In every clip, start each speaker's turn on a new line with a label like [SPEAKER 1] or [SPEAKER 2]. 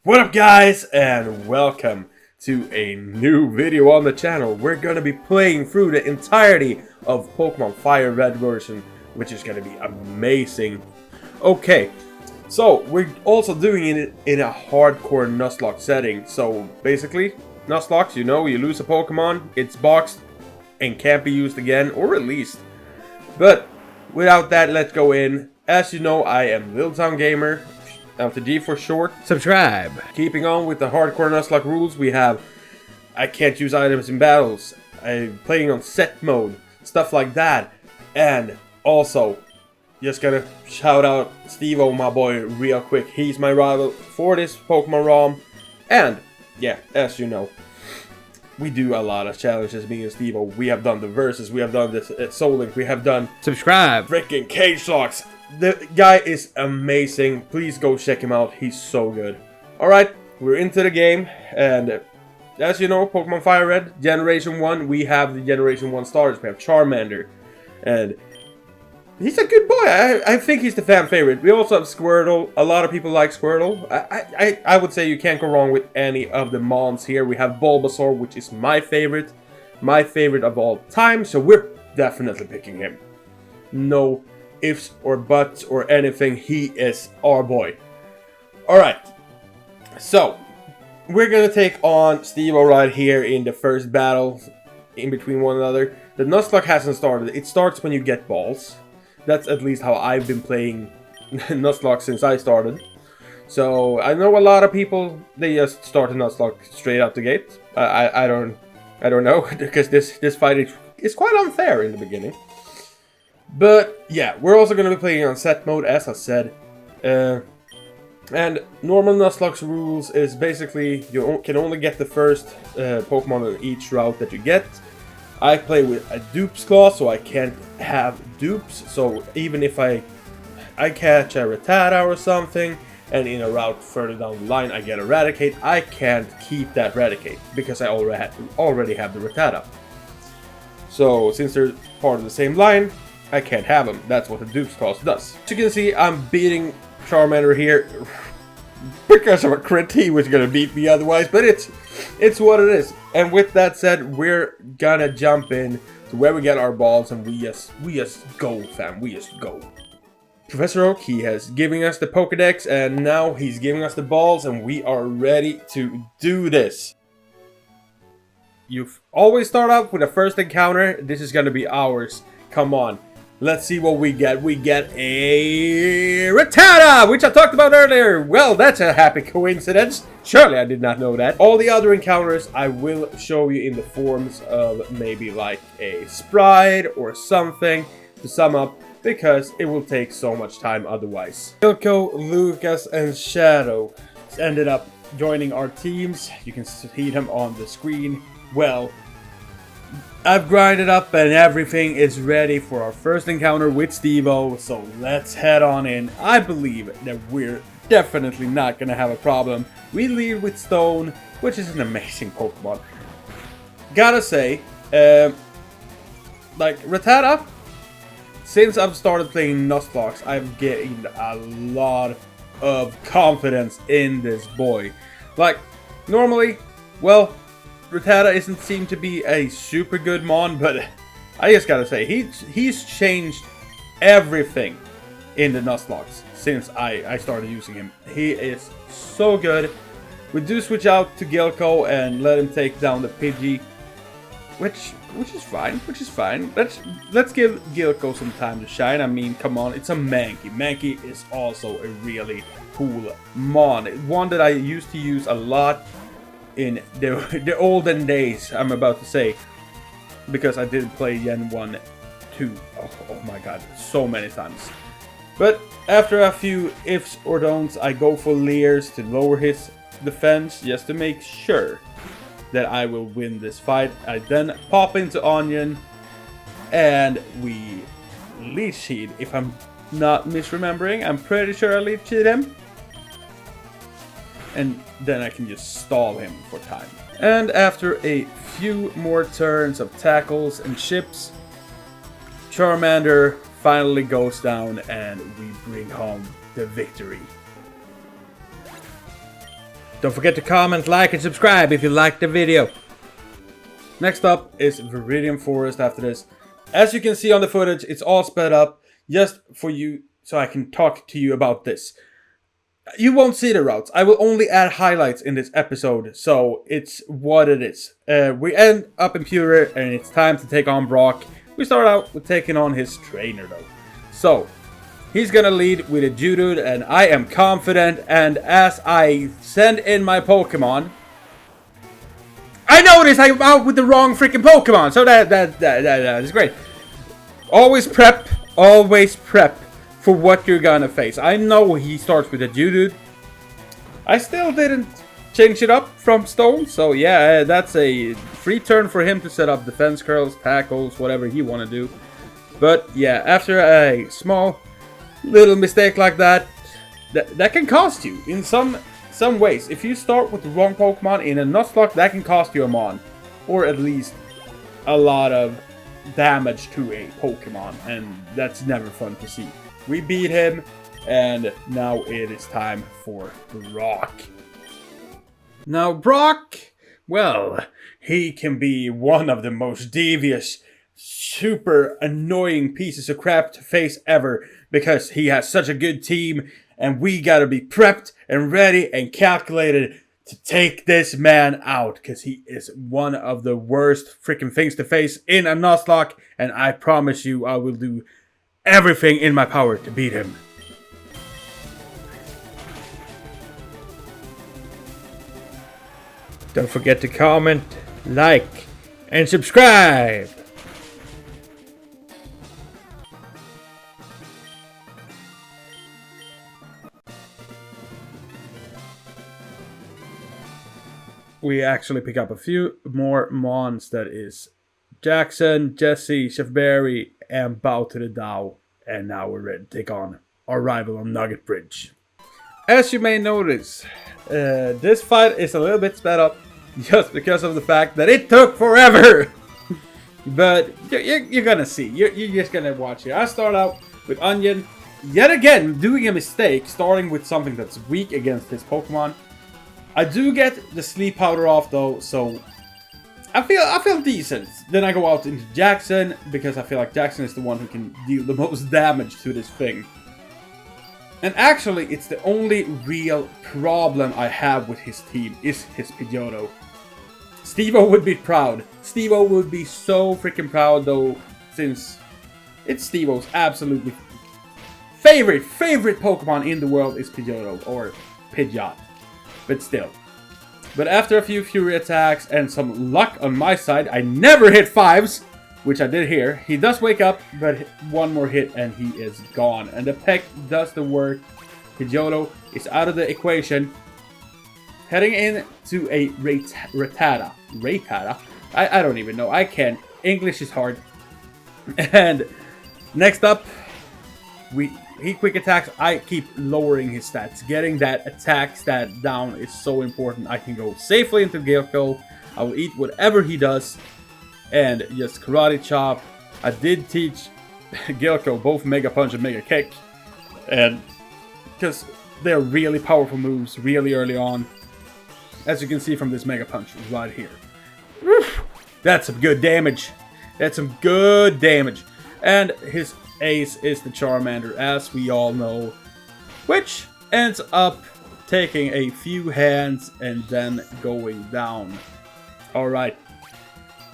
[SPEAKER 1] What up guys, and welcome to a new video on the channel. We're gonna be playing through the entirety of Pokemon Fire Red version, which is gonna be amazing. Okay, so we're also doing it in a hardcore Nuzlocke setting. So basically, Nuzlocke, you know, you lose a Pokemon, it's boxed and can't be used again or released. But without that, let's go in. As you know, I am Little Town Gamer. LTG for short.
[SPEAKER 2] Subscribe.
[SPEAKER 1] Keeping on with the hardcore Nuzlocke rules, we have I can't use items in battles, I'm playing on set mode, stuff like that. And also, just gonna shout out Steve-O, my boy, real quick. He's my rival for this Pokemon ROM. And, yeah, as you know, we do a lot of challenges, me and Steve-O. We have done the Versus, we have done this at Soul Link, we have done
[SPEAKER 2] Subscribe.
[SPEAKER 1] freaking Cage Locks. The guy is amazing. Please go check him out. He's so good. Alright, we're into the game. And as you know, Pokemon Fire Red, Generation 1, we have the Generation 1 starters. We have Charmander. And he's a good boy. I think he's the fan favorite. We also have Squirtle. A lot of people like Squirtle. I would say you can't go wrong with any of the mons here. We have Bulbasaur, which is my favorite. My favorite of all time. So we're definitely picking him. No ifs or buts or anything, he is our boy. Alright, so we're gonna take on Steve-O right here in the first battle in between one another. The Nuzlocke hasn't started. It starts when you get balls. That's at least how I've been playing Nuzlocke since I started. So I know a lot of people, they just start a Nuzlocke straight out the gate. I don't know, because this fight is quite unfair in the beginning. But yeah, we're also going to be playing on set mode, as I said. And normal Nuzlocke's rules is basically you can only get the first Pokemon on each route that you get. I play with a dupes clause, so I can't have dupes. So even if I catch a Rattata or something, and in a route further down the line I get Eradicate, I can't keep that Eradicate because I already have the Rattata. So since they're part of the same line, I can't have him. That's what the dupes clause does. As you can see, I'm beating Charmander here because of a crit. He was gonna beat me otherwise, but it's what it is. And with that said, we're gonna jump in to where we get our balls, and we just go, fam. We just go. Professor Oak, he has given us the Pokedex, and now he's giving us the balls, and we are ready to do this. You always start off with a first encounter. This is gonna be ours. Come on. Let's see what we get. We get a Rattata, which I talked about earlier. Well, that's a happy coincidence. Surely I did not know that. All the other encounters I will show you in the forms of maybe like a sprite or something to sum up, because it will take so much time otherwise. Ilko, Lucas, and Shadow ended up joining our teams. You can see them on the screen. Well, I've grinded up and everything is ready for our first encounter with Steve-O, so let's head on in. I believe that we're definitely not gonna have a problem. We lead with Stone, which is an amazing Pokemon. Gotta say, like Rattata, since I've started playing Nuzlocke, I've gained a lot of confidence in this boy. Like, normally, well, Rattata isn't seem to be a super good mon, but I just gotta say, he's changed everything in the Nuzlocke since I started using him. He is so good. We do switch out to Gilko and let him take down the Pidgey, which is fine, Let's give Gilko some time to shine. I mean, come on, it's a Mankey. Mankey is also a really cool mon. One that I used to use a lot in the olden days, I'm about to say, because I did play Gen 1, 2, oh my god, so many times. But after a few ifs or don'ts, I go for Leers to lower his defense, just to make sure that I will win this fight. I then pop into Onion, and we Leech Seed, if I'm not misremembering. I'm pretty sure I Leech Seed him. And then I can just stall him for time. And after a few more turns of tackles and chips, Charmander finally goes down and we bring home the victory.
[SPEAKER 2] Don't forget to comment, like, and subscribe if you liked the video.
[SPEAKER 1] Next up is Viridian Forest after this. As you can see on the footage, it's all sped up just for you so I can talk to you about this. You won't see the routes. I will only add highlights in this episode, so it's what it is. We end up in Pure, and it's time to take on Brock. We start out with taking on his trainer, though. So, he's gonna lead with a Geodude, and I am confident, and as I send in my Pokemon, I notice I'm out with the wrong freaking Pokemon, so that is great. Always prep for what you're gonna face. I know he starts with a Geodude. I still didn't change it up from Stone, so yeah, that's a free turn for him to set up defense curls, tackles, whatever he wanna do. But yeah, after a small little mistake like that can cost you in some ways. If you start with the wrong Pokemon in a Nuzlocke, that can cost you a Mon, or at least a lot of damage to a Pokemon, and that's never fun to see. We beat him, and now it is time for Brock. Now Brock, well, he can be one of the most devious, super annoying pieces of crap to face ever, because he has such a good team, and we gotta be prepped and ready and calculated to take this man out, because he is one of the worst freaking things to face in a Nuzlocke, and I promise you I will do everything in my power to beat him.
[SPEAKER 2] Don't forget to comment, like, and subscribe.
[SPEAKER 1] We actually pick up a few more Mons, that is Jackson, Jesse, Chef Berry, and Bow to the Dow. And now we're ready to take on our rival on Nugget Bridge. As you may notice, this fight is a little bit sped up just because of the fact that it took forever. But you're gonna see. You're just gonna watch it. I start out with Onion, yet again doing a mistake, starting with something that's weak against this Pokemon. I do get the sleep powder off though, so I feel decent. Then I go out into Jackson, because I feel like Jackson is the one who can deal the most damage to this thing. And actually, it's the only real problem I have with his team is his Pidgeotto. Steve-O would be proud. Steve-O would be so freaking proud though, since it's Steve-O's absolutely favorite Pokemon in the world is Pidgeotto, or Pidgeot. But still. But after a few Fury attacks and some luck on my side, I never hit 5s, which I did here. He does wake up, but one more hit and he is gone. And the Peck does the work. Pidgeotto is out of the equation. Heading into a Rattata. Rattata? I don't even know. I can't. English is hard. And next up, he quick attacks. I keep lowering his stats. Getting that attack stat down is so important. I can go safely into Gilko. I will eat whatever he does. And just karate chop. I did teach Gilko both Mega Punch and Mega Kick. And because they're really powerful moves really early on. As you can see from this Mega Punch right here. That's some good damage. That's some good damage. And his ace is the Charmander, as we all know, which ends up taking a few hands and then going down. Alright.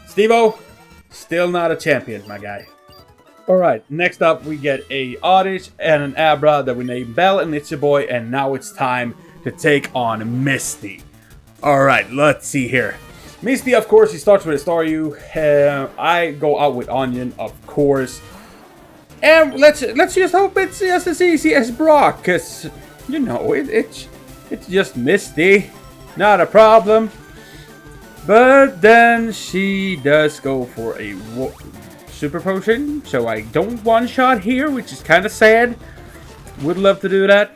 [SPEAKER 1] Steve-O, still not a champion, my guy. Alright, next up we get a Oddish and an Abra that we name Bell, and it's your boy, and now it's time to take on Misty. Alright, let's see here. Misty, of course, he starts with a Staryu. I go out with Onion, of course. And let's just hope it's just as easy as Brock, because, you know, it's just Misty. Not a problem. But then she does go for a Super Potion, so I don't one-shot here, which is kind of sad. Would love to do that.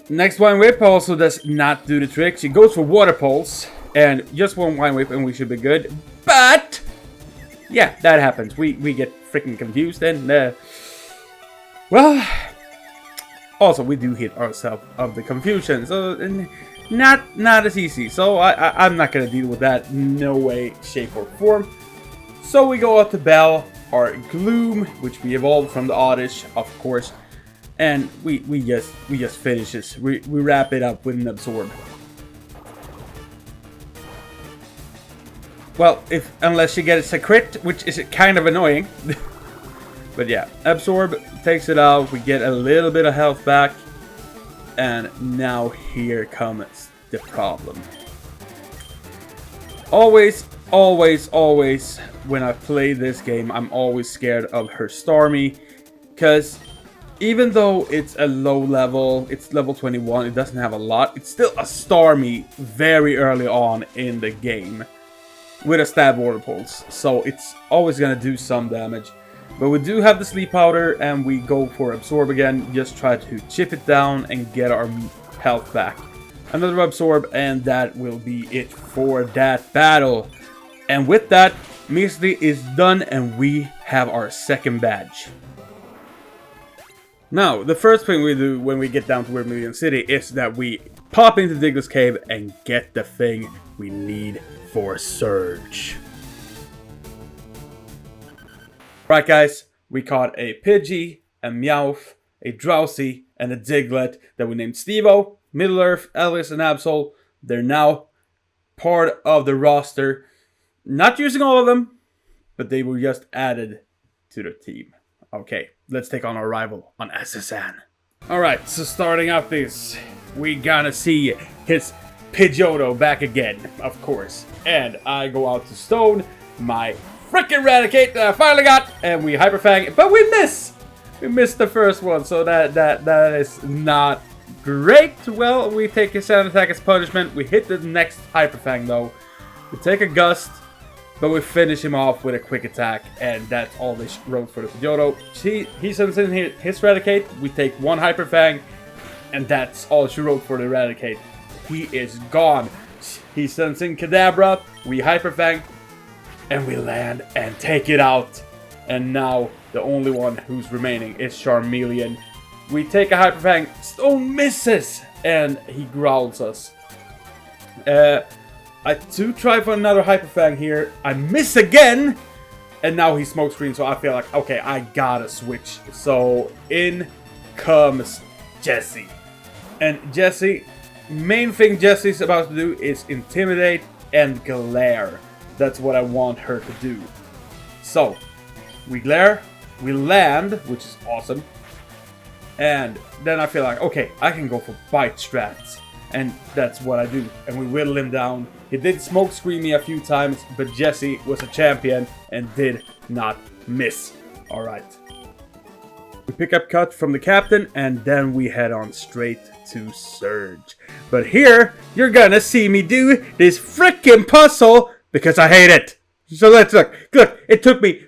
[SPEAKER 1] Next Vine Whip also does not do the trick. She goes for Water Pulse, and just one Vine Whip and we should be good. But yeah, that happens. We get freaking confused, and well, also we do hit ourselves of the confusion. So not as easy. So I'm not gonna deal with that, no way, shape, or form. So we go out to Bell, our Gloom, which we evolved from the Oddish, of course, and we just finish this. We wrap it up with an Absorb. Well, unless you get a crit, which is kind of annoying. But yeah, Absorb takes it out. We get a little bit of health back. And now here comes the problem. Always, when I play this game, I'm always scared of her Starmie. Because even though it's a low level, it's level 21, it doesn't have a lot. It's still a Starmie very early on in the game. With a stab water pulse. So it's always going to do some damage. But we do have the sleep powder, and we go for Absorb again. Just try to chip it down and get our health back. Another Absorb, and that will be it for that battle. And with that, Misty is done, and we have our second badge. Now, the first thing we do when we get down to Vermilion City is that we pop into Digley's Cave and get the thing we need for Surge. Right, guys, we caught a Pidgey, a Meowth, a Drowsy, and a Diglett that we named Stevo, Middle-earth, Alice, and Absol. They're now part of the roster. Not using all of them, but they were just added to the team. Okay, let's take on our rival on SSN. Alright, so starting out this, we gonna see his Pidgeotto back again, of course. And I go out to Stone, my frickin' Eradicate that I finally got, and we Hyper Fang, but we miss! We missed the first one, so that is not great. Well, we take a sound attack as punishment. We hit the next Hyper Fang though. We take a Gust, but we finish him off with a Quick Attack, and that's all they wrote for the Pidgeotto. He sends in his Eradicate, we take one Hyper Fang, and that's all she wrote for the Eradicate. He is gone. He sends in Kadabra, we Hyper Fang, and we land and take it out. And now the only one who's remaining is Charmeleon. We take a Hyper Fang, Stone misses, and he growls us. I do try for another Hyper Fang here. I miss again, and now he Smoke Screen. So I feel like, okay, I gotta switch. So in comes Jessie, and Jessie. Main thing Jessie's about to do is Intimidate and Glare. That's what I want her to do. So, we Glare, we land, which is awesome. And then I feel like, okay, I can go for Bite strats. And that's what I do. And we whittle him down. He did Smoke Screen me a few times, but Jessie was a champion and did not miss. Alright. We pick up Cut from the captain, and then we head on straight to Surge. But here, you're gonna see me do this frickin' puzzle because I hate it. So let's look. Look, it took me,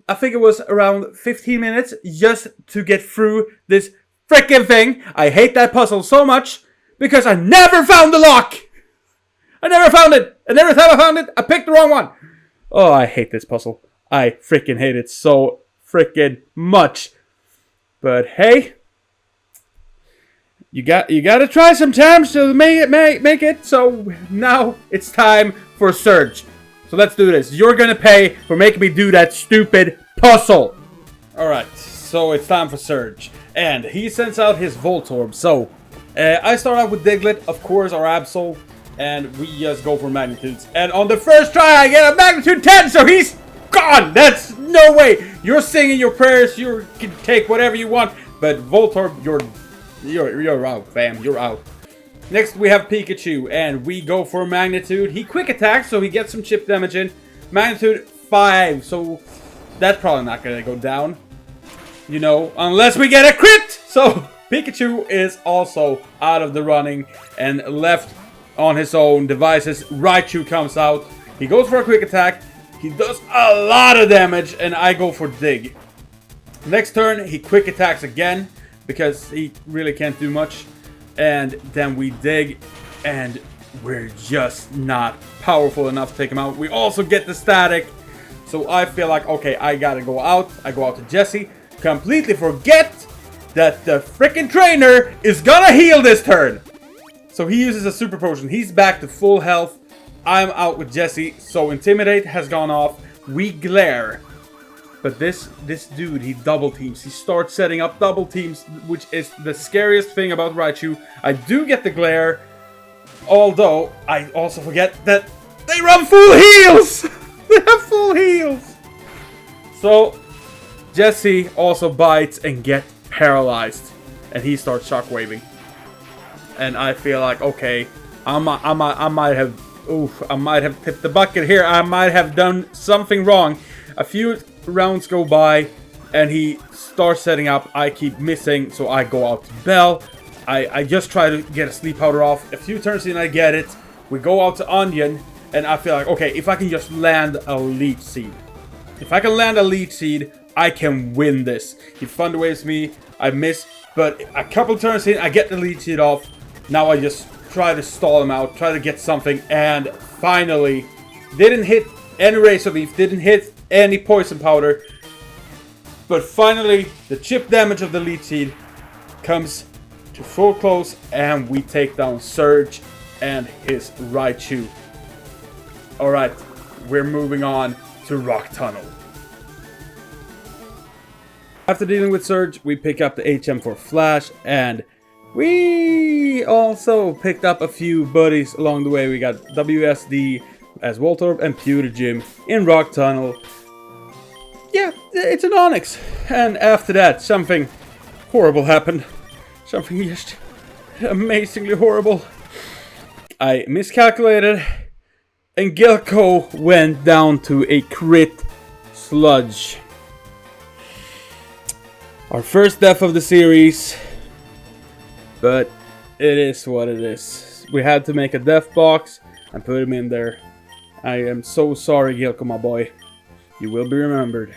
[SPEAKER 1] I think it was around 15 minutes just to get through this frickin' thing. I hate that puzzle so much because I never found the lock. I never found it. And every time I found it, I picked the wrong one. Oh, I hate this puzzle. I frickin' hate it so frickin' much. But hey, you gotta try sometimes to make it. So now it's time for Surge. So let's do this. You're gonna pay for making me do that stupid puzzle. Alright, so it's time for Surge. And he sends out his Voltorb. So I start out with Diglett, of course, our Absol. And we just go for Magnitudes. And on the first try, I get a Magnitude 10, so he's gone! That's no way! You're singing your prayers, you can take whatever you want, but Voltorb, you're out, fam. You're out. Next, we have Pikachu, and we go for Magnitude. He Quick Attacks, so he gets some chip damage in. Magnitude 5, so that's probably not gonna go down. You know, unless we get a crit! So, Pikachu is also out of the running and left on his own devices. Raichu comes out. He goes for a Quick Attack. He does a lot of damage, and I go for Dig. Next turn, he Quick Attacks again, because he really can't do much. And then we Dig, and we're just not powerful enough to take him out. We also get the Static, so I feel like, okay, I gotta go out. I go out to Jessie, completely forget that the freaking trainer is gonna heal this turn. So he uses a super potion. He's back to full health. I'm out with Jesse. So Intimidate has gone off. We glare. But this dude, he double teams. He starts setting up double teams, which is the scariest thing about Raichu. I do get the glare. Although, I also forget that they run full heals! They have full heals! So, Jesse also bites and gets paralyzed. And he starts shockwaving. And I feel like, okay, I might have tipped the bucket here. I might have done something wrong. A few rounds go by, and he starts setting up. I keep missing, so I go out to Bell. I just try to get a sleep powder off. A few turns in, I get it. We go out to Onion, and I feel like, okay, if I can just land a Leech Seed. If I can land a Leech Seed, I can win this. He Thunder Waves me. I miss, but a couple turns in, I get the Leech Seed off. Now I just try to stall him out, try to get something, and finally, didn't hit any Razor Leaf, didn't hit any Poison Powder, but finally, the chip damage of the Leech Seed comes to full close, and we take down Surge and his Raichu. Alright, we're moving on to Rock Tunnel. After dealing with Surge, we pick up the HM for Flash, and we also picked up a few buddies along the way. We got WSD as Voltorb and Pewter Gym in Rock Tunnel. Yeah, it's an Onyx. And after that, something horrible happened. Something just amazingly horrible. I miscalculated, and Gilco went down to a crit sludge. Our first death of the series. But it is what it is. We had to make a death box and put him in there. I am so sorry, Gilco, my boy. You will be remembered.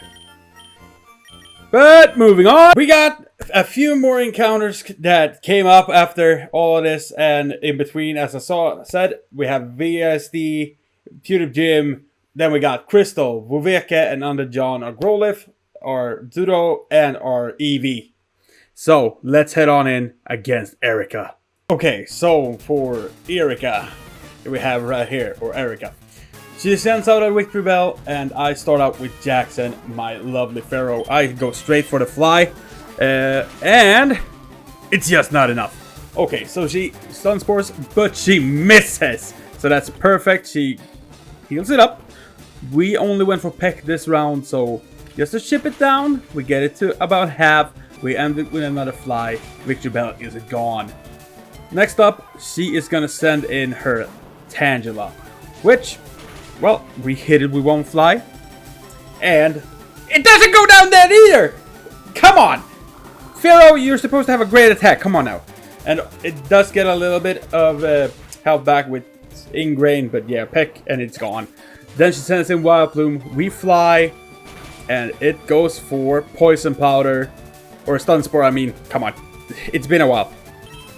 [SPEAKER 1] But moving on, we got a few more encounters that came up after all of this, and in between, as I said, we have VSD, Pewter Gym, then we got Crystal, Vuveke, and under John, our Growlithe, our Zudo, and our Eevee. So, let's head on in against Erika. Okay, so for Erika, we have right here, or Erika. She sends out a victory bell, and I start out with Jackson, my lovely Pharaoh. I go straight for the fly, and it's just not enough. Okay, so she stun spores, but she misses. So that's perfect. She heals it up. We only went for Peck this round, so just to chip it down, we get it to about half. We end it with another fly. Victory Bell is gone. Next up, she is gonna send in her Tangela, which, well, we hit it with one fly, and it doesn't go down there either. Come on, Pharaoh, you're supposed to have a great attack. Come on now, and it does get a little bit of health back with Ingrain, but yeah, Peck, and it's gone. Then she sends in Wild Plume. We fly, and it goes for Poison Powder. Or Stun Spore, I mean, come on. It's been a while.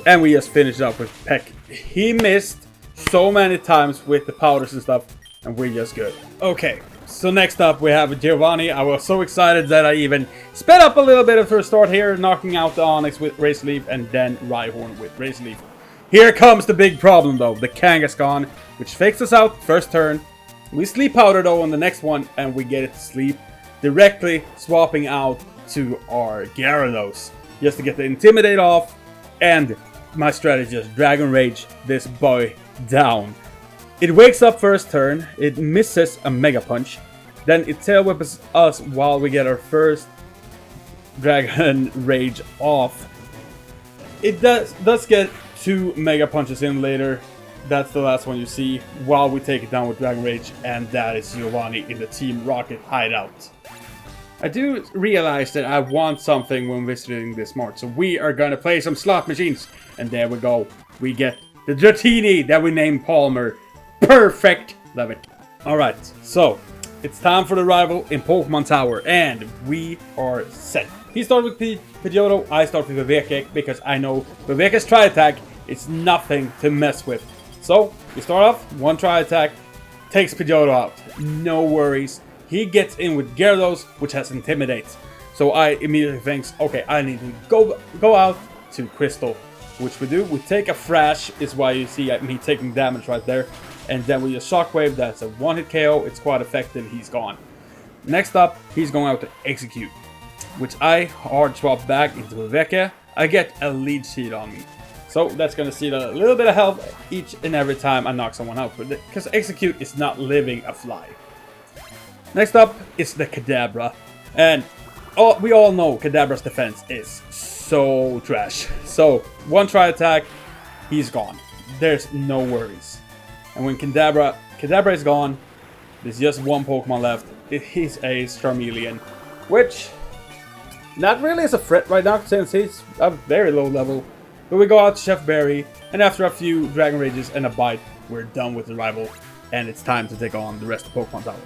[SPEAKER 1] And we just finished up with Peck. He missed so many times with the powders and stuff, and we're just good. Okay, so next up we have Giovanni. I was so excited that I even sped up a little bit at first start here, knocking out the Onyx with Razor Leaf, and then Rhyhorn with Razor Leaf. Here comes the big problem though, the Kangaskhan, which fakes us out first turn. We Sleep Powder though on the next one, and we get it to sleep, directly swapping out to our Gyarados, just to get the Intimidate off, and my strategy is Dragon Rage this boy down. It wakes up first turn, it misses a Mega Punch, then it Tail Whips us while we get our first Dragon Rage off. It does get 2 Mega Punches in later. That's the last one you see while we take it down with Dragon Rage, and that is Giovanni in the Team Rocket hideout. I do realize that I want something when visiting this mart, so we are gonna play some slot machines. And there we go. We get the Dratini that we named Palmer. Perfect! Love it. Alright, so it's time for the rival in Pokemon Tower, and we are set. He started with Pidgeotto, I start with Viveke, because I know Viveke's Tri-Attack is nothing to mess with. So, we start off, one Tri-Attack, takes Pidgeotto out. No worries. He gets in with Gyarados, which has Intimidate. So I immediately think, okay, I need to go out to Crystal. which we do. We take a Thrash, is why you see me taking damage right there. And then we use Shockwave, that's a one-hit KO. It's quite effective, he's gone. Next up, he's going out to Execute, which I hard swap back into Viveka. I get a lead sheet on me. So that's going to see a little bit of health each and every time I knock someone out. Because Execute is not living a fly. Next up is the Kadabra. And we all know Kadabra's defense is so trash. So one try attack, he's gone. There's no worries. And when Kadabra is gone, there's just one Pokemon left. He's a Charmeleon, which not really is a threat right now since he's a very low level. But we go out to Chef Berry, and after a few Dragon Rages and a bite, we're done with the rival, and it's time to take on the rest of Pokemon Tower.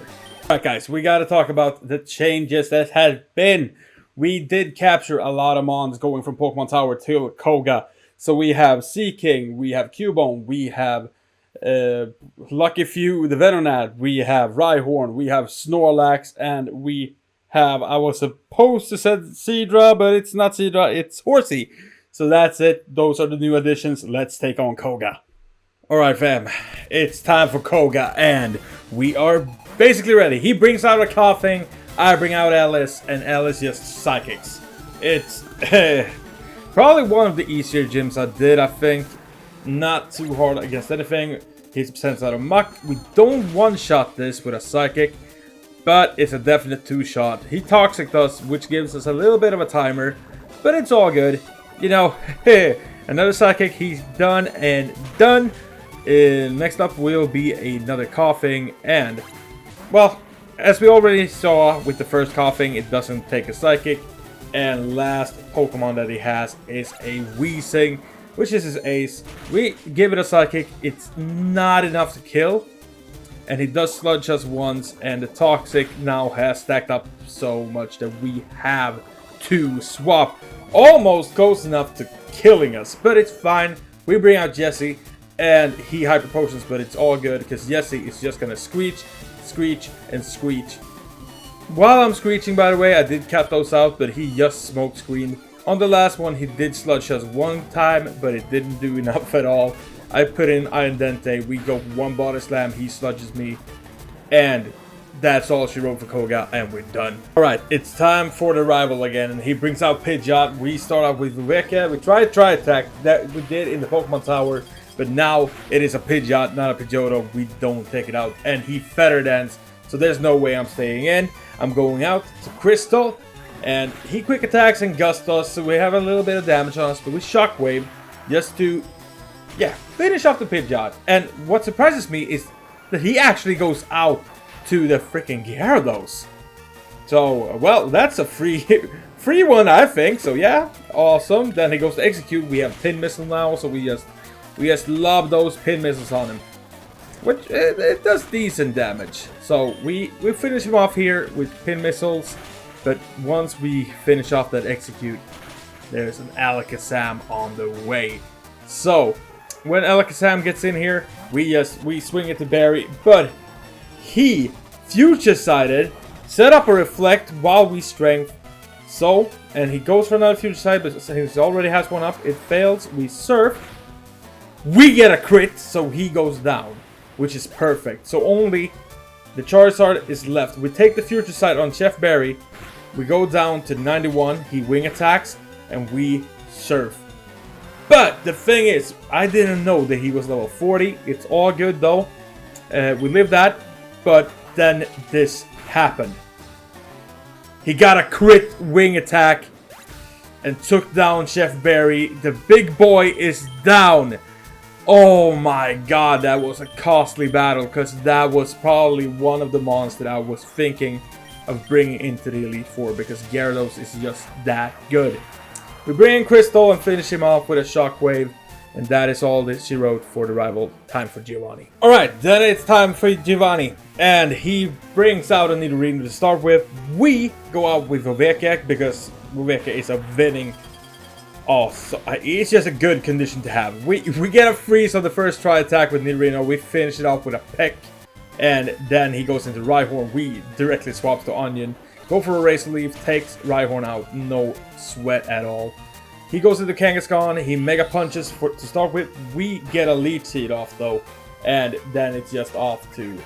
[SPEAKER 1] Alright guys, we gotta talk about the changes that have been. We did capture a lot of mons going from Pokemon Tower to Koga. So we have Seaking, we have Cubone, we have Lucky Few, the Venonat, we have Rhyhorn, we have Snorlax, and we have, I was supposed to say Seadra, but it's not Seadra, it's Horsey. So that's it, those are the new additions, let's take on Koga. Alright fam, it's time for Koga, and we are basically ready. He brings out a Coughing, I bring out Alice, and Alice just Psychics. It's probably one of the easier gyms I did, I think. Not too hard against anything. He's sends out a Muck. We don't one-shot this with a Psychic, but it's a definite two-shot. He Toxic us, which gives us a little bit of a timer, but it's all good. You know, another Psychic, he's done and done. Next up will be another Coughing, and, well, as we already saw with the first Coughing, it doesn't take a Psychic. And last Pokemon that he has is a Weezing, which is his ace. We give it a Psychic, it's not enough to kill. And he does Sludge us once, and the Toxic now has stacked up so much that we have to swap. Almost close enough to killing us, but it's fine. We bring out Jesse, and he Hyper Potions, but it's all good, because Jesse is just gonna Screech, Screech, and Screech. While I'm Screeching, by the way, I did cut those out, but he just Smoke Screened. On the last one, he did Sludge us one time, but it didn't do enough at all. I put in Iron Dente, we go one Body Slam, he sludges me, and that's all she wrote for Koga, and we're done. Alright, it's time for the rival again, and he brings out Pidgeot. We start off with Viveka. We try attack that we did in the Pokemon Tower, but now it is a Pidgeot, not a Pidgeotto. We don't take it out, and he Feather Dance, so there's no way I'm staying in. I'm going out to Crystal, and he Quick Attacks and Gust us, so we have a little bit of damage on us, but we Shockwave just to, yeah, finish off the Pidgeot. And what surprises me is that he actually goes out to the freaking Gyarados. So, well, that's a free one, I think. So yeah, awesome. Then he goes to Execute. We have Pin Missile now, so we just lob those Pin Missiles on him, which it does decent damage. So we finish him off here with Pin Missiles. But once we finish off that Execute, there's an Alakazam on the way. So when Alakazam gets in here, we swing it to Barry, but he Future Sighted, set up a Reflect while we Strength. So, and he goes for another Future Sight, but he already has one up. It fails. We Surf. We get a crit, so he goes down, which is perfect. So only the Charizard is left. We take the Future Sight on Chef Berry. We go down to 91. He Wing Attacks, and we Surf. But the thing is, I didn't know that he was level 40. It's all good though. We live that. But then this happened. He got a crit Wing Attack and took down Chef Berry. The big boy is down. Oh my god, that was a costly battle, because that was probably one of the monsters that I was thinking of bringing into the Elite Four, because Gyarados is just that good. We bring in Crystal and finish him off with a Shockwave, and that is all that she wrote for the rival. Time for Giovanni. Alright, then it's time for Giovanni, and he brings out a Nidorino to start with. We go out with Viveka, because Viveka is a winning. Oh, so it's just a good condition to have. We get a freeze on the first try attack with Nidorino. We finish it off with a Peck. And then he goes into Rhyhorn. We directly swaps to Onion. Go for a Razor Leaf. Takes Rhyhorn out. No sweat at all. He goes into Kangaskhan, he mega punches to start with. We get a leech seed off though, and then it's just off to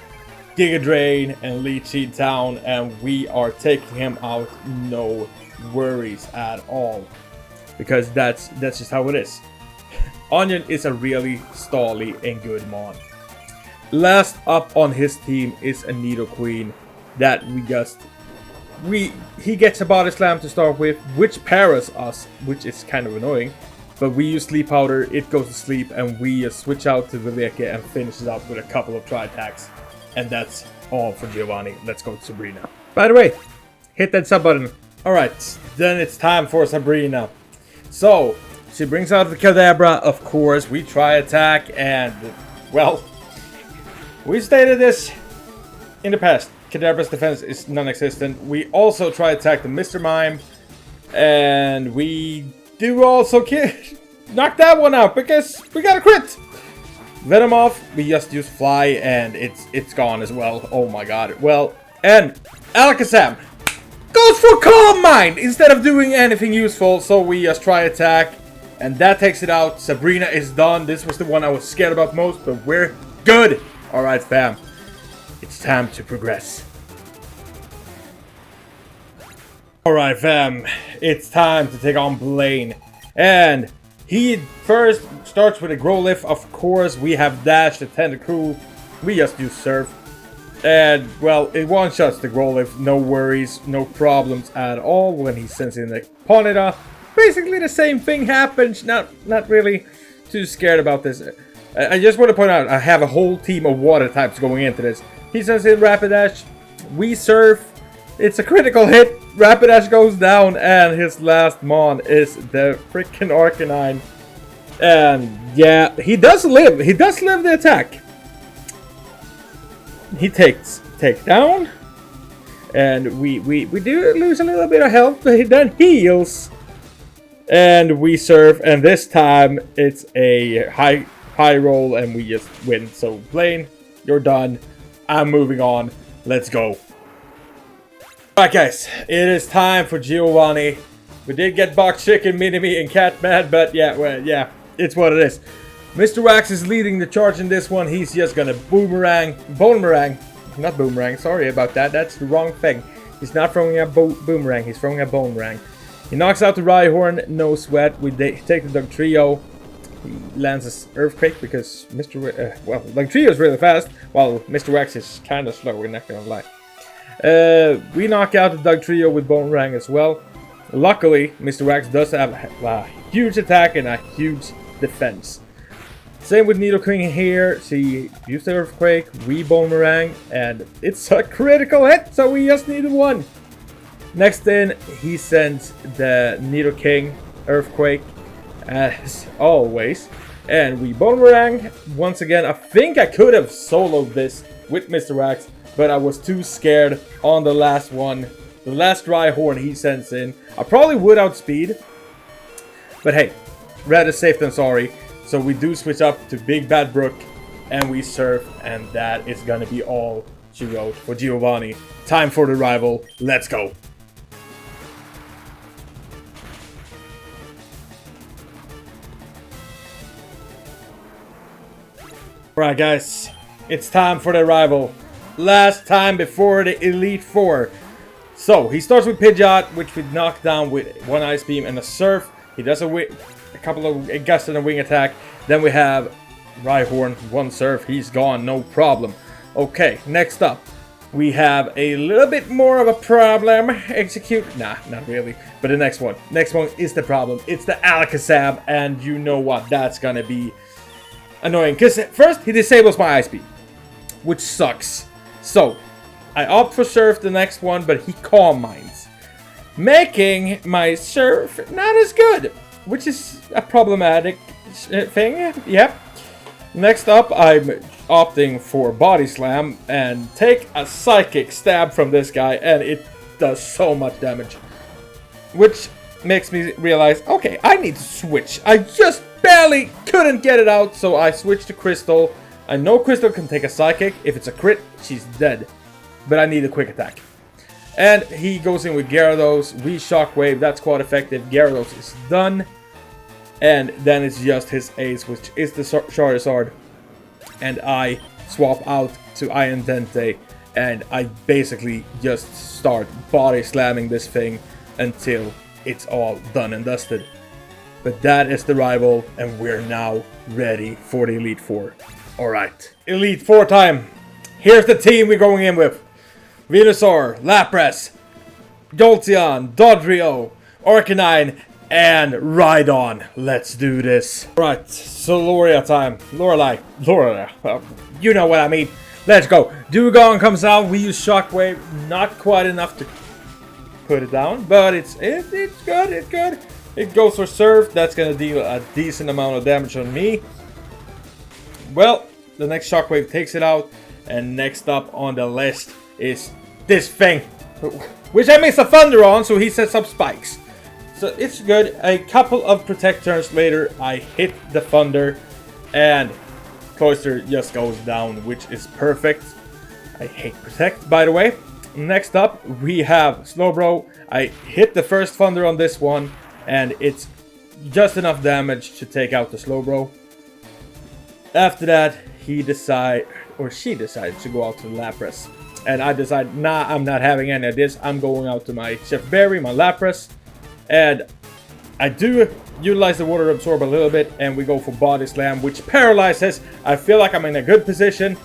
[SPEAKER 1] Giga Drain and Leech Seed down, and we are taking him out, no worries at all. Because that's just how it is. Onion is a really stally and good mon. Last up on his team is a Nidoqueen that he gets a body slam to start with, which parries us, which is kind of annoying. But we use Sleep Powder, it goes to sleep, and we switch out to Viveka and finishes out with a couple of tri-attacks. And that's all for Giovanni. Let's go to Sabrina. By the way, hit that sub button. Alright, then it's time for Sabrina. So, she brings out the Kadabra, of course. We tri-attack, and, well, we stated this in the past. Kadabra's defense is non-existent. We also tri-attack the Mr. Mime, and we do also knock that one out because we got a crit. Venomoth, we just use Fly, and it's gone as well. Oh my god. Well, and Alakazam goes for Calm Mind instead of doing anything useful, so we just try attack, and that takes it out. Sabrina is done. This was the one I was scared about most, but we're good. Alright, fam. It's time to progress. Alright, fam. It's time to take on Blaine. And he first starts with a Growlithe, of course. We have Dash, the Tentacool. We just do Surf. And, well, it one-shots the Growlithe. No worries, no problems at all when he sends in the Ponyta. Basically the same thing happens. Not really too scared about this. I just want to point out, I have a whole team of water types going into this. He sends in Rapidash. We Surf. It's a critical hit. Rapidash goes down, and his last mon is the freaking Arcanine. And yeah, he does live. He does live the attack. He takes down, and we do lose a little bit of health, but he then heals. And we Surf, and this time it's a high roll, and we just win. So Blaine, you're done. I'm moving on. Let's go. Alright guys, it is time for Giovanni. We did get Box Chicken, Minimi, and Cat Mad, but yeah, well, yeah, it's what it is. Mr. Wax is leading the charge in this one. He's just gonna boomerang, not boomerang, sorry about that, that's the wrong thing. He's not throwing a boomerang, he's throwing a bonerang. He knocks out the Rhyhorn, no sweat. We take the Dugtrio. He lands his Earthquake because Dugtrio is really fast, while Mr. Wax is kind of slow, we're not gonna lie. We knock out the Dugtrio with Bonerang as well. Luckily, Mr. Wax does have a huge attack and a huge defense. Same with Nidoqueen here. She used the Earthquake, we Bonerang, and it's a critical hit, so we just needed one. Next in, he sends the Nidoking Earthquake, as always. And we Bonerang once again. I think I could have soloed this with Mr. Wax, but I was too scared on the last one. The last Rhyhorn he sends in. I probably would outspeed. But hey, rather safe than sorry. So we do switch up to Big Bad Brook. And we Surf. And that is gonna be all she wrote for Giovanni. Time for the rival. Let's go. Alright guys, it's time for the rival. Last time before the Elite Four. So, he starts with Pidgeot, which we knock down with one Ice Beam and a Surf. He does a couple of Gust and a Wing Attack. Then we have Rhyhorn, one Surf. He's gone, no problem. Okay, next up. We have a little bit more of a problem. Execute. Nah, not really. But the next one. Next one is the problem. It's the Alakazam. And you know what? That's gonna be annoying. Because first, he disables my Ice Beam, which sucks. So, I opt for Surf the next one, but he Calm Minds, making my Surf not as good, which is a problematic thing. Yep. Next up, I'm opting for Body Slam and take a Psychic Stab from this guy, and it does so much damage. Which makes me realize, okay, I need to switch. I just barely couldn't get it out, so I switched to Crystal. I know Crystal can take a Psychic. If it's a crit, she's dead. But I need a quick attack. And he goes in with Gyarados. We Shockwave. That's quite effective. Gyarados is done. And then it's just his ace, which is the Charizard. And I swap out to Iron Dente. And I basically just start body slamming this thing until it's all done and dusted. But that is the rival, and we're now ready for the Elite Four. Alright, Elite Four time. Here's the team we're going in with. Venusaur, Lapras, Jolteon, Dodrio, Arcanine, and Rhydon. Let's do this. Alright, so Lorelei, you know what I mean. Let's go. Dewgong comes out, we use Shockwave, not quite enough to put it down, but it's good. It goes for Surf, that's gonna deal a decent amount of damage on me. Well, the next Shockwave takes it out, and next up on the list is this thing, which I missed a Thunder on, so he sets up spikes. So it's good. A couple of Protect turns later, I hit the Thunder, and Cloyster just goes down, which is perfect. I hate Protect, by the way. Next up, we have Slowbro. I hit the first Thunder on this one, and it's just enough damage to take out the Slowbro. After that, she decides to go out to Lapras. And I decide, nah, I'm not having any of this. I'm going out to my Chef Berry, my Lapras. And I do utilize the Water Absorb a little bit, and we go for Body Slam, which paralyzes. I feel like I'm in a good position.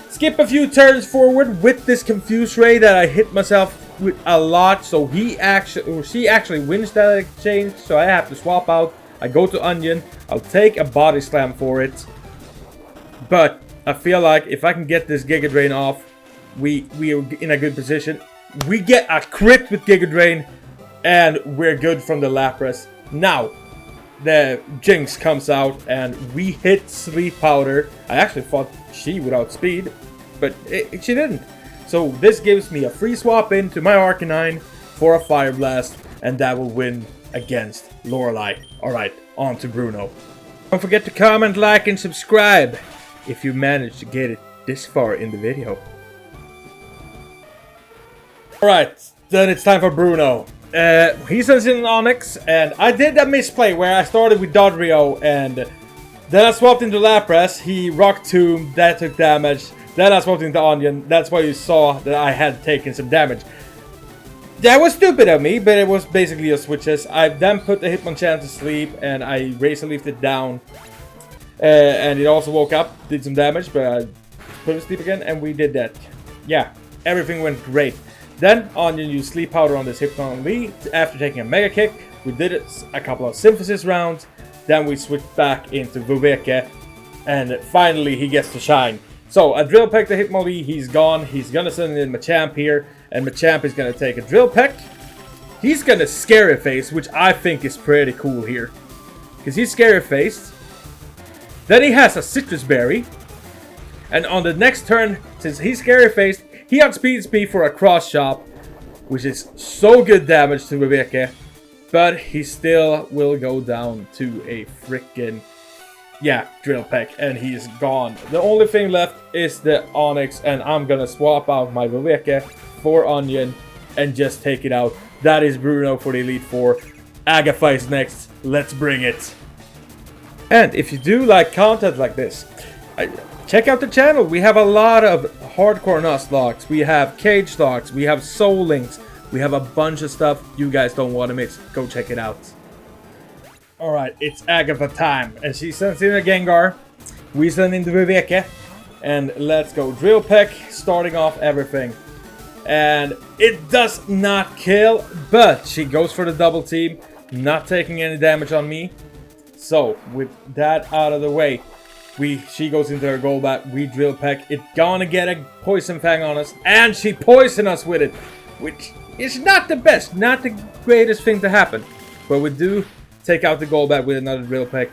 [SPEAKER 1] Skip a few turns forward with this Confuse Ray that I hit myself with a lot. So she actually wins that exchange, so I have to swap out. I go to Onion. I'll take a Body Slam for it. But I feel like if I can get this Giga Drain off, we are in a good position. We get a crit with Giga Drain, and we're good from the Lapras. Now, the Jinx comes out, and we hit Sleep Powder. I actually thought she would outspeed, but she didn't. So this gives me a free swap into my Arcanine for a Fire Blast, and that will win against Lorelei. Alright, on to Bruno. Don't forget to comment, like, and subscribe if you managed to get it this far in the video. Alright, then it's time for Bruno. He sends in an Onix, and I did a misplay where I started with Dodrio, and then I swapped into Lapras. He Rock Tomb, that took damage. Then I swapped into Onion. That's why you saw that I had taken some damage. That was stupid of me, but it was basically a switches. I then put the Hitmonchan to sleep, and I Razor Leafed it down. And it also woke up, did some damage, but I put it to sleep again, and we did that. Yeah, everything went great. Then Onion used Sleep Powder on this Hitmonlee after taking a Mega Kick. We did a couple of Synthesis rounds. Then we switched back into Vuveke, and finally he gets to shine. So a Drill Peck to Hitmonlee, he's gone. He's gonna send in Machamp here, and Machamp is gonna take a Drill Peck. He's gonna Scary Face, which I think is pretty cool here, because he's Scary Faced. Then he has a Citrus Berry, and on the next turn, since he's Scary Faced, he outspeeds me for a Cross Chop, which is so good damage to Vuveke, but he still will go down to a freaking, yeah, Drill Peck, and he's gone. The only thing left is the Onix, and I'm gonna swap out my Vuveke for Onion and just take it out. That is Bruno for the Elite Four. Agatha is next. Let's bring it. And if you do like content like this, check out the channel. We have a lot of hardcore Nuzlocke. We have Cage Locks. We have Soul Links. We have a bunch of stuff you guys don't want to miss. Go check it out. Alright, it's Agatha time. And she sends in a Gengar. We send in the Vuveke. And let's go. Drill Peck, starting off everything. And it does not kill, but she goes for the double team. Not taking any damage on me. So, with that out of the way, she goes into her Golbat, we Drill Peck, it's gonna get a Poison Fang on us, and she poisons us with it, which is not the best, not the greatest thing to happen. But we do take out the Golbat with another Drill Peck,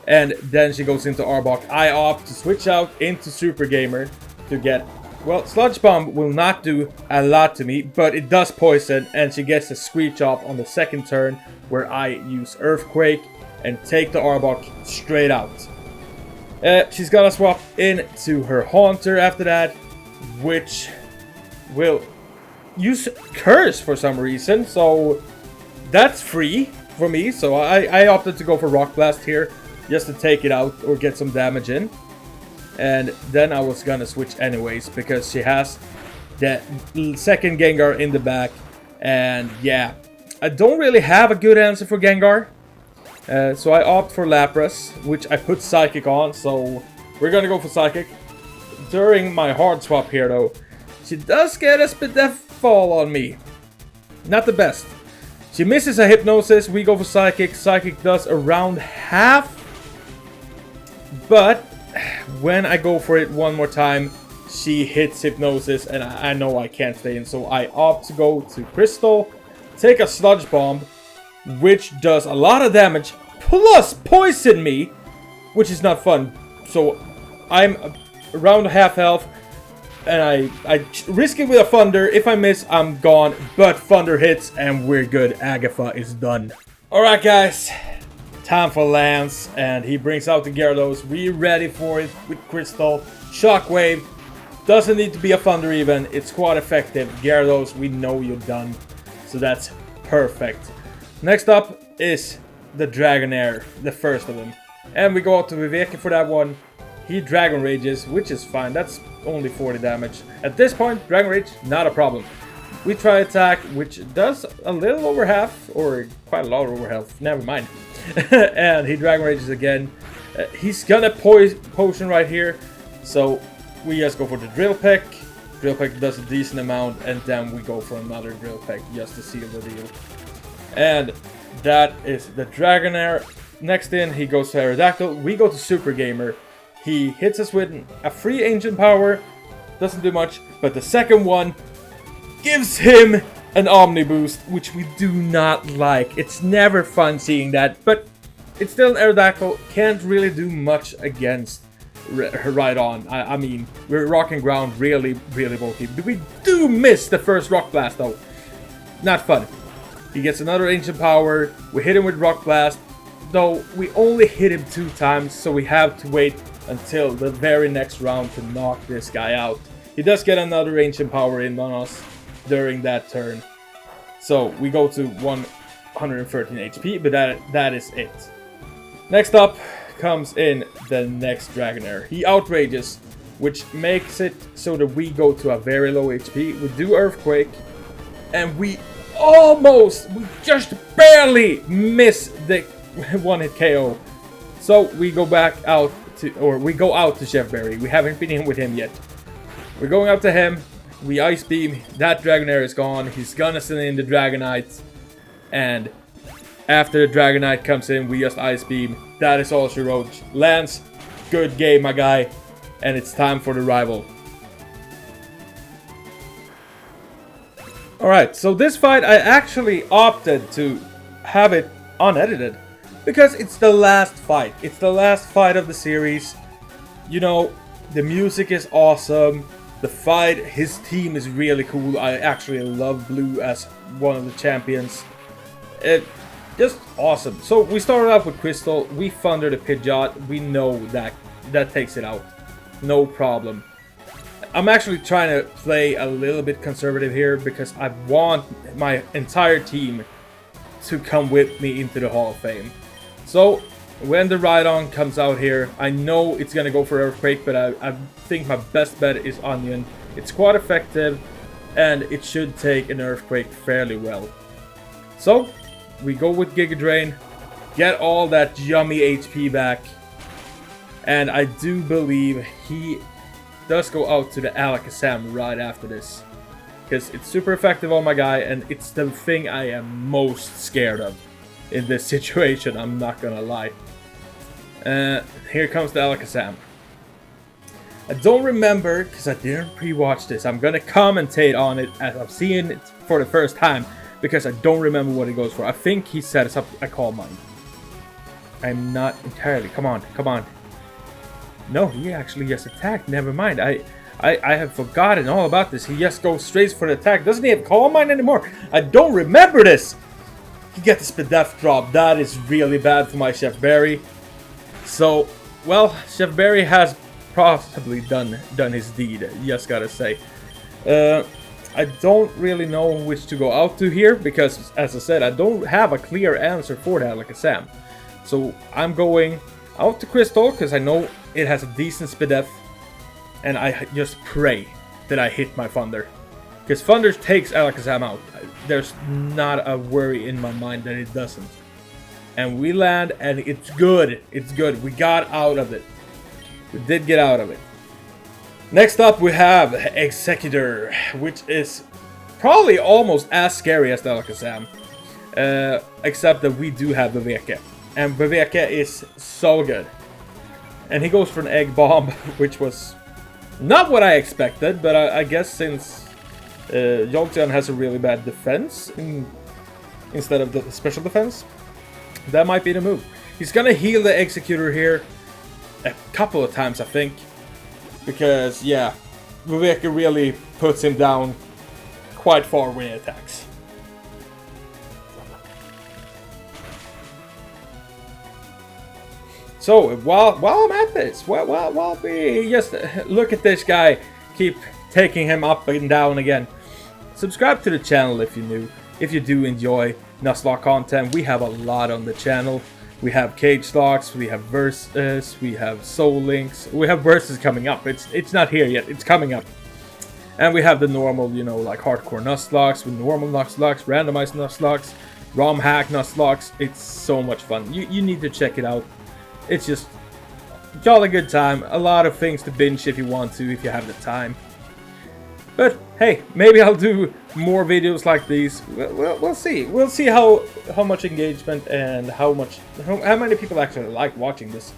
[SPEAKER 1] and then she goes into Arbok. I opt to switch out into Super Gamer to get, well, Sludge Bomb will not do a lot to me, but it does poison, and she gets a Screech Off on the second turn, where I use Earthquake and take the Arbok straight out. She's gonna swap into her Haunter after that, which will use Curse for some reason, so that's free. for me, so I opted to go for Rock Blast here, just to take it out or get some damage in. And then I was gonna switch anyways, because she has that second Gengar in the back. And yeah, I don't really have a good answer for Gengar. So I opt for Lapras, which I put Psychic on, so we're gonna go for Psychic. During my hard swap here though, she does get a Spadef fall on me. Not the best. She misses a Hypnosis, we go for Psychic. Psychic does around half. But when I go for it one more time, she hits Hypnosis and I know I can't stay in. So I opt to go to Crystal, take a Sludge Bomb, which does a lot of damage, plus poison me, which is not fun. So I'm around half health, and I risk it with a Thunder. If I miss, I'm gone, but Thunder hits, and we're good. Agatha is done. Alright guys, time for Lance, and he brings out the Gyarados. We ready for it with Crystal. Shockwave, doesn't need to be a Thunder even, it's quite effective. Gyarados, we know you're done, so that's perfect. Next up is the Dragonair, the first of them. And we go out to Viveki for that one. He Dragon Rages, which is fine. That's only 40 damage. At this point, Dragon Rage, not a problem. We try attack, which does a little over half, or quite a lot over half. Never mind. And he Dragon Rages again. He's gonna potion right here. So we just go for the Drill Peck. Drill Peck does a decent amount, and then we go for another Drill Peck just to seal the deal. And that is the Dragonair. Next in, he goes to Aerodactyl. We go to Super Gamer. He hits us with a free Ancient Power. Doesn't do much, but the second one gives him an Omni Boost, which we do not like. It's never fun seeing that, but it's still an Aerodactyl. Can't really do much against right on. I mean, we're rocking ground really bulky. We do miss the first Rock Blast though. Not fun. He gets another Ancient Power. We hit him with Rock Blast. Though we only hit him 2 times, so we have to wait until the very next round to knock this guy out. He does get another Ancient Power in on us during that turn. So we go to 113 HP, but that is it. Next up comes in the next Dragonair. He Outrages, which makes it so that we go to a very low HP. We do Earthquake, and we just barely miss the one-hit KO. So we go back out to, or we go out to Chef Berry. We haven't been in with him yet. We're going out to him. We Ice Beam. That Dragonair is gone. He's gonna send in the Dragonite. And after the Dragonite comes in, we just Ice Beam. That is all she wrote. Lance, good game, my guy. And it's time for the rival. Alright, so this fight I actually opted to have it unedited. Because it's the last fight. It's the last fight of the series. You know, the music is awesome. The fight, his team is really cool. I actually love Blue as one of the champions. Just awesome. So we started off with Crystal. We Thunder the Pidgeot. We know that takes it out. No problem. I'm actually trying to play a little bit conservative here because I want my entire team to come with me into the Hall of Fame. So when the Rhydon comes out here, I know it's gonna go for Earthquake, but I think my best bet is Onion. It's quite effective, and it should take an Earthquake fairly well. So we go with Giga Drain, get all that yummy HP back, and I do believe he does go out to the Alakazam right after this, because it's super effective on my guy, and it's the thing I am most scared of in this situation, I'm not gonna lie. Here comes the Alakazam. I don't remember, because I didn't pre-watch this. I'm gonna commentate on it as I'm seeing it for the first time, because I don't remember what it goes for. I think he set us up a Calm Mind. I'm not entirely. Come on, come on. No, he actually just attacked. Never mind. I have forgotten all about this. He just goes straight for the attack. Doesn't he have Calm Mind anymore? I don't remember this. He gets the Spadef drop. That is really bad for my Chef Berry. So, well, Chef Berry has possibly done his deed. Just gotta say.
[SPEAKER 2] I don't really know which to go out to here, because, as I said, I don't have a clear answer for that like a Sam. So I'm going out to Crystal, because I know it has a decent speed depth, and I just pray that I hit my Thunder. Because Thunder takes Alakazam out. There's not a worry in my mind that it doesn't. And we land, and it's good. It's good. We got out of it. We did get out of it. Next up, we have Executor, which is probably almost as scary as the Alakazam. Except that we do have Viveka. And Viveka is so good. And he goes for an Egg Bomb, which was not what I expected, but I guess since Jolteon has a really bad defense instead of the special defense, that might be the move. He's gonna heal the Executor here a couple of times, I think. Because, yeah, Viveka really puts him down quite far when he attacks. So, while I'm at this, while we just look at this guy, keep taking him up and down again, subscribe to the channel if you're new. If you do enjoy Nuzlocke content, we have a lot on the channel. We have Cage Locks, we have Versus, we have Soul Links, we have Versus coming up. It's not here yet, it's coming up. And we have the normal, you know, like hardcore Nuzlocks, with normal Nuzlocke, randomized Nuzlocke, ROM hack Nuzlocke. It's so much fun. You need to check it out. It's just a jolly good time. A lot of things to binge if you want to, if you have the time. But hey, maybe I'll do more videos like these. We'll see. We'll see how much engagement and how many people actually like watching this.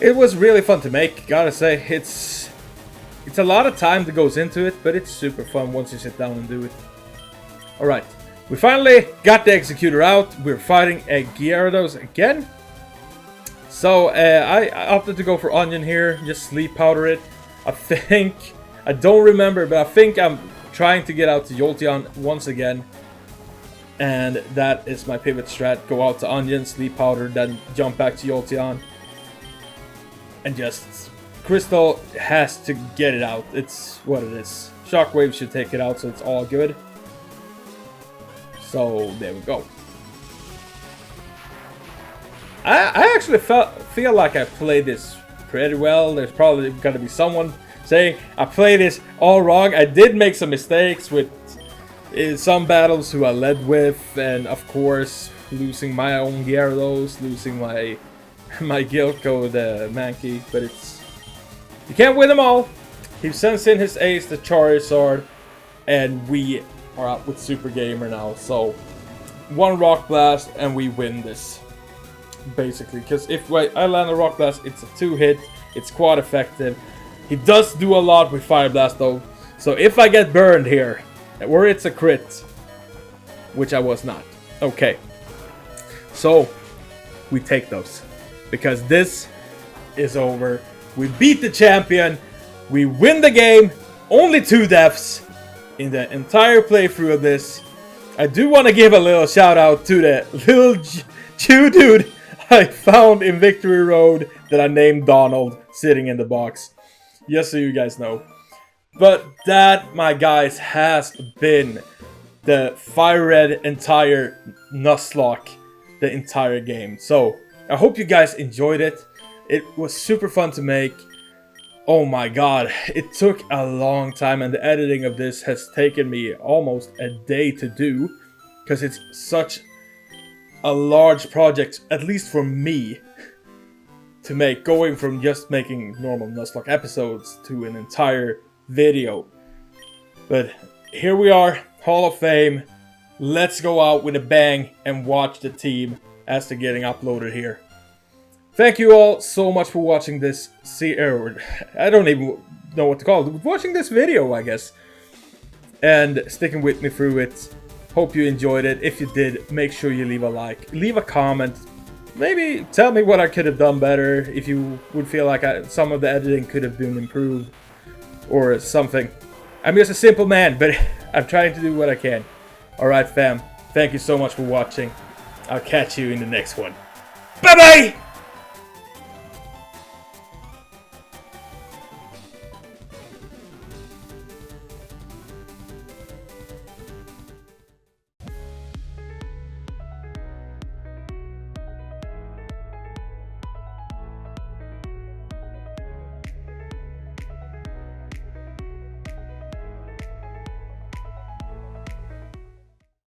[SPEAKER 2] It was really fun to make, gotta say. It's a lot of time that goes into it, but it's super fun once you sit down and do it. Alright, we finally got the Executor out. We're fighting a Gyarados again. So I opted to go for Onion here, just sleep powder it. I don't remember, but I think I'm trying to get out to Jolteon once again. And that is my pivot strat. Go out to Onion, sleep powder, then jump back to Jolteon. And just... Crystal has to get it out. It's what it is. Shockwave should take it out, so it's all good. So, there we go. I actually feel like I played this pretty well. There's probably gonna be someone saying I played this all wrong. I did make some mistakes with some battles who I led with, and of course losing my own Gyarados, losing my guild code Mankey, but you can't win them all. He sends in his ace, the Charizard, and we are out with Super Gamer now. So one Rock Blast and we win this, basically. Because if I land a Rock Blast, it's a 2-hit, it's quite effective. He does do a lot with Fire Blast though. So if I get burned here, or it's a crit, which I was not. Okay. So we take those. Because this is over. We beat the champion. We win the game. Only 2 deaths in the entire playthrough of this. I do want to give a little shout out to the little Jew dude I found in Victory Road that I named Donald, sitting in the box. Just so you guys know. But that, my guys, has been the Fire Red entire Nuzlocke, the entire game. So I hope you guys enjoyed it. It was super fun to make. Oh my god, it took a long time, and the editing of this has taken me almost a day to do, because it's such a large project, at least for me, to make, going from just making normal Nuzlocke episodes to an entire video. But here we are, Hall of Fame. Let's go out with a bang and watch the team as they're getting uploaded here. Thank you all so much for watching this I don't even know what to call it. Watching this video, I guess. And sticking with me through it. Hope you enjoyed it. If you did, make sure you leave a like. Leave a comment. Maybe tell me what I could have done better. If you would feel like some of the editing could have been improved. Or something. I'm just a simple man, but I'm trying to do what I can. Alright fam, thank you so much for watching. I'll catch you in the next one. Bye bye!